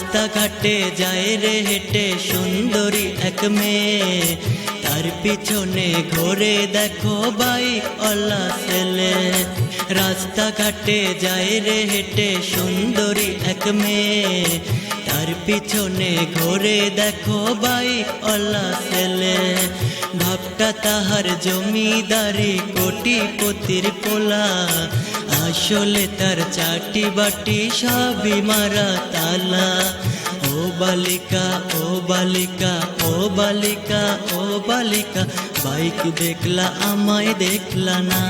রাস্তাঘাটে যায় রে হেঁটে সুন্দরী এক মেয়ে, তার পিছনে ঘুরে দেখো বাইক ওয়ালা ছেলে। রাস্তাঘাটে যায় রে হেঁটে সুন্দরী এক মেয়ে, তার পিছনে ঘুরে দেখো বাইক ওয়ালা ছেলে। ভাবটা তাহার জমিদারি কোটিপতির পোলা, আসলে তার চাটি বাটি সবই মারা তালা। ও বালিকা ও বালিকা ও বালিকা ও বালিকা, বাইক দেখলা আমায় দেখলা না।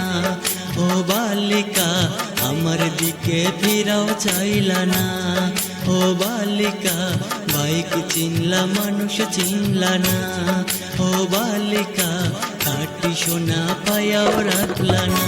ও বালিকা আমার দিকে ফিরাও চাইলা না। ও বালিকা বাইক চিনলা মানুষ চিনলা না। ও বালিকা খাঁটি সোনা পায়াও রাখলা না।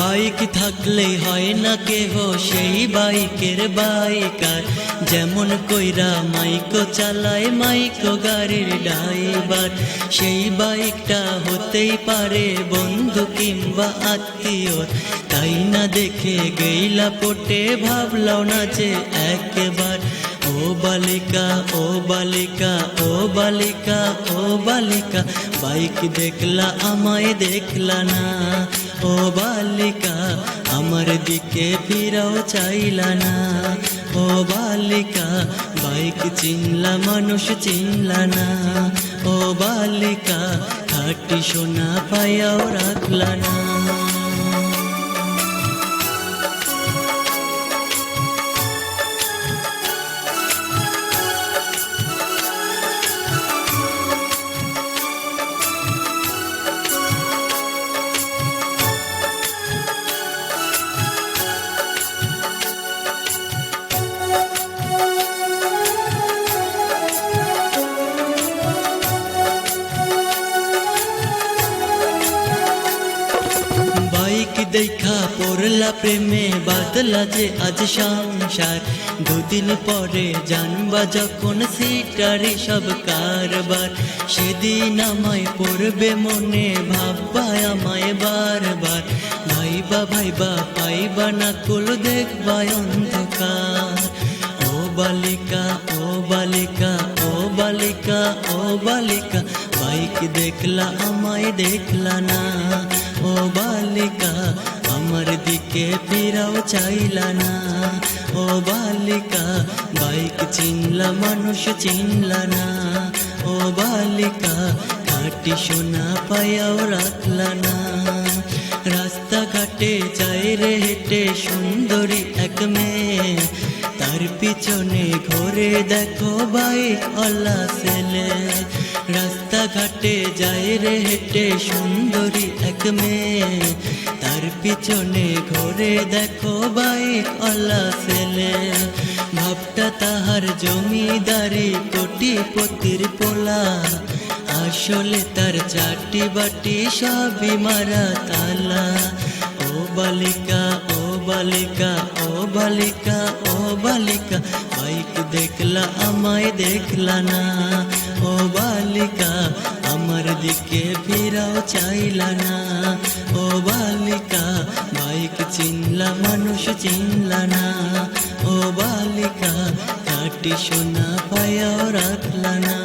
বাইক থাকলেই হয় না কেহ সেই বাইকের বাইকার, যেমন কইরা মাইকো চালায় মাইকো গাড়ির ড্রাইভার। সেই বাইকটা হতেই পারে বন্ধু কিংবা আত্মীয়, তাই না দেখে গেইলা পটে ভাবলাও না যে একবার। ও বালিকা ও বালিকা ও বালিকা ও বালিকা, বাইক দেখলা আমায় দেখলা না। ও বালিকা আমার দিকে ফিরাও চাইলা না। ও বালিকা বাইক চিনলা মানুষ চিনলা না। ও বালিকা খাঁটি সোনা পায়াও রাখলা না। দেখা পড়লা প্রেমে বাদলা যে আজ সংসার, দুদিন পরে জানবা যখন সিটারি সব কারবার। সেদিন আমায় পড়বে মনে ভাববা আমায় বারবার, ভাইবা ভাইবা পাইবা না কুল দেখবা অন্ধকার। ও বালিকা ও বালিকা ও বালিকা ও বালিকা, বাইক দেখলা আমায় দেখলা না। ও বালিকা আমার দিকে ফিরাও চাইলা না। ও বালিকা বাইক চিনলা মানুষ চিনলা না। ও বালিকা খাঁটি সোনা পায়াও রাখলা না। রাস্তাঘাটে যায় রে হেঁটে সুন্দরী এক মেয়ে, তার পিছনে ঘুরে দেখো বাইক ওয়ালা ছেলে। রাস্তাঘাটে যায় রে হেঁটে সুন্দরী এক মেয়ে, তার পিছনে ঘুরে দেখো বাইক ওয়ালা ছেলে। ভাবটা তাহার জমিদারি কোটিপতির পোলা, আসলে তার চাটি বাটি সবই মারা তালা। ও বালিকা ও বালিকা ও বালিকা ও বালিকা, বাইক দেখলা আমায় দেখলা না। ও বালিকা আমার দিকে ফিরাও চাইলা না। ও বালিকা বাইক চিনলা মানুষ চিনলা না। ও বালিকা খাঁটি সোনা পায়াও রাখলা না।